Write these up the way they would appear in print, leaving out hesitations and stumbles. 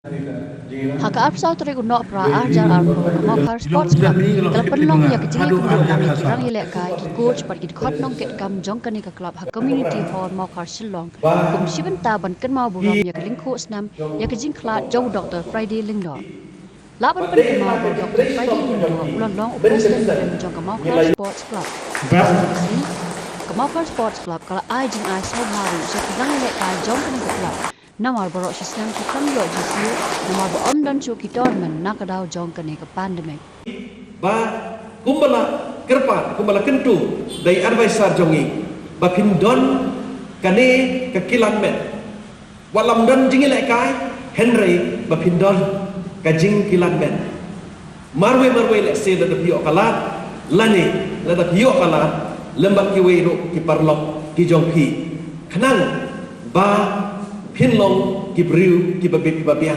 Haka Arpsau Turi Unok Pra Arjar Arpo Mokar Sports Club Kalau penlong ya kejingi kenduk nami kirang ilek kai ki coach pat ki khot nong ket kam jong kani ka club ha community hall Mokar Shillong kum shiben ta ban ken mau burom ya keling coach nam ya kejing klat jau Dr. Friday Lingdo Laban pen kemau Dr. Friday Lingdo ulon long president pen jong ka Mokar Sports Club Mokar Sports Club kalau ai jing ai so haru so kirang ilek kai jong kani ka club Namar borok sistem kita lo jisiu, namar bo dan cu kita men nak kadau jong kene ke pandemi. Ba kumbala kentu dari advisor jongi, ba pindon kane ke kilan men. Walam don jingi lekai Henry ba pindon ke jing kilan men. Marwe le se da pio kala lani da pio kala lembak kiwe ro ki parlok ki jong pi. Kenang ba Pinlong ki briu ki babian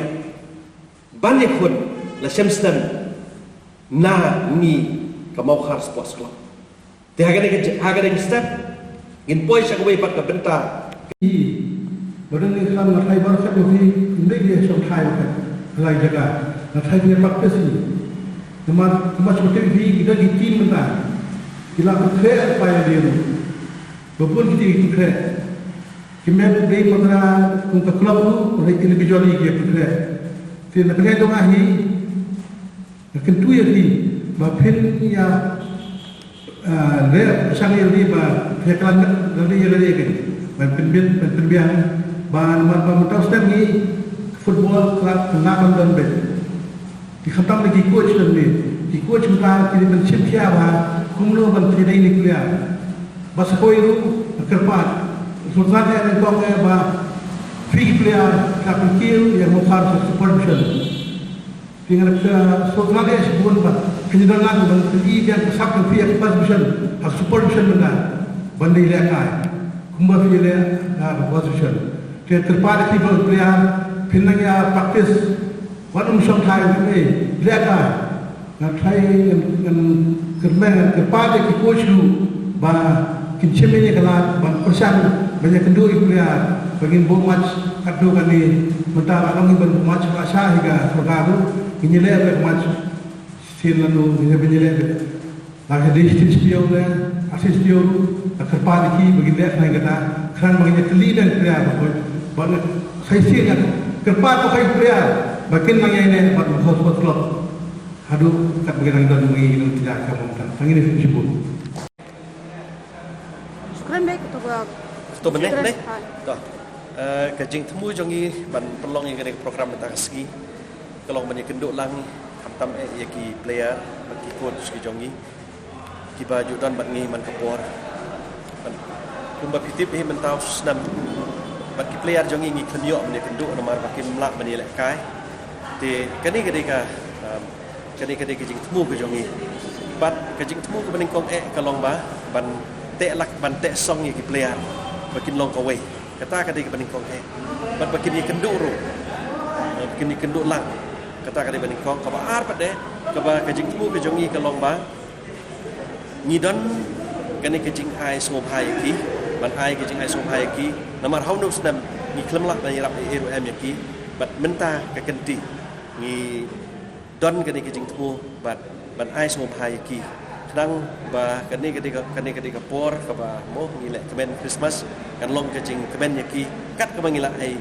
banyak pun la semstem na ni ka Mokar Sports Club te hagane step in poi sa kawai pat ka benta badan ni kan na thai bar sa ko fi inde ye som thai ka lai jaga na thai ni pak ka si nama chote vi kita di team benda kila ko khe pa ya dia babun kita khe Kimia beri matra untuk klub tu, oleh individual ini dia putra. Jadi nak kena dong ahi, nak tu ya di, bapin ya, le sang ya di, bah heklan dari ya dari kan, bapin biang, bah nomor mentau sedang ni football club pengaman dan bed. Di khatam lagi coach dan di coach mula jadi mencip siapa, kumlo menteri ini kuliah, bas koi tu kerpat. Sultan yang mengkongnya bah free player kapal yang Mokar supervision. Dengan sultan yang sebut bah kenyataan dan pergi yang kesakti free supervision, supervision benar bandai lekai, kumbar free supervision. Dia terpada kibar player pinangnya praktis, wadum something ini lekai. Nak try yang kerana terpada coach lu bah kincimnya kalau bah persan banyak kedua ikliar bagi bom match kado kali mentara kami bermatch rasa hingga berkado ini lepas match silalu ini berjaya lagi di studio dan asis studio terpadu ki bagi lihat naik kata kerana bagi keli dan ikliar bagi saya kan terpadu kai ikliar bagian lagi ini buat host club aduh tak bagi orang dan ini tidak kamu tak ini disebut. Sekarang baik tu Tu benar ni. Dah. Kajing temu jongi ban pelong yang kena program mentang ski. Kalau banyak kenduk lang hamtam ya ki player bagi coach ki jongi. Ki baju dan bat ngi man kapor. Kumba pitip he mentau senam. Bagi player jongi ngi kenyo banyak kenduk nomor bagi melak banyak lekai. Te kani ketika kajing temu ke jongi. Bat kajing temu ke beningkong kalong ba ban tek lak ban tek song ki player. Bakin long kawai kata kadai kebaning kong bat bakin ni kenduk ro bakin ni kenduk lang kata kadai baning kong ka ba ar pade ka ba kajing temu ke jongi ka long ba ni don kani kajing ai som hai ki ban ai kajing ai som hai ki namar haunu sedam ni klem lah ban rap ero em ki bat menta ka kenti ni don kani kajing temu bat ban ai som hai ki sedang bah kani ketika por ke bah moh ngilek kemen Christmas kan long kecing kemen yaki kat ke mangila ai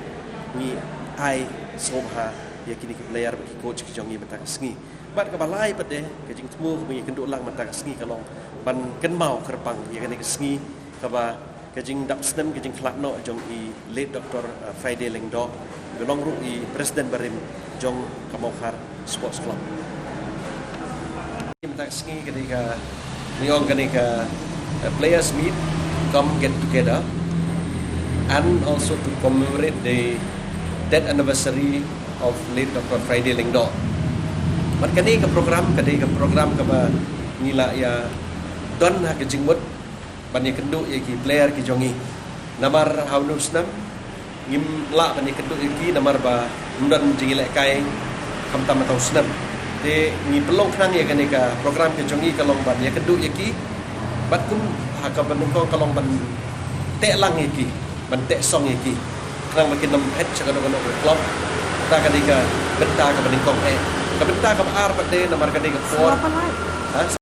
ni ai somha yakini ke player bagi coach ke jongi mentang sengi bat ke balai pede kecing temu ke kenduk lang mentang sengi kalong ban ken mau kerpang yakini ke sengi ke bah kecing dap stem kecing flatno jong i late Dr. Friday Lingdo golong ru i president barim jong ka Mokar Sports Club mentang sengi ketika niong ketika players meet come get together and also to commemorate the death anniversary of late Dr. Friday Lingdo. Mat kani ke program ke ba ngila ya don ha ke jingmut ban ye kendu ye ki player ki jongi namar haunu snam ngim la ban ye kendu ye ki namar ba mundan jingile kai kam tam tau snam de ni pelong knang ya kenika program ke jongi kalong ban ya keduk yaki bat kum haka ban ko kalong ban te lang yaki ban te song yaki knang makin nam het chaka no klub serta ketika bentar ke bening kong kebentar ke ar pada nama ketika Semua for apa lagi?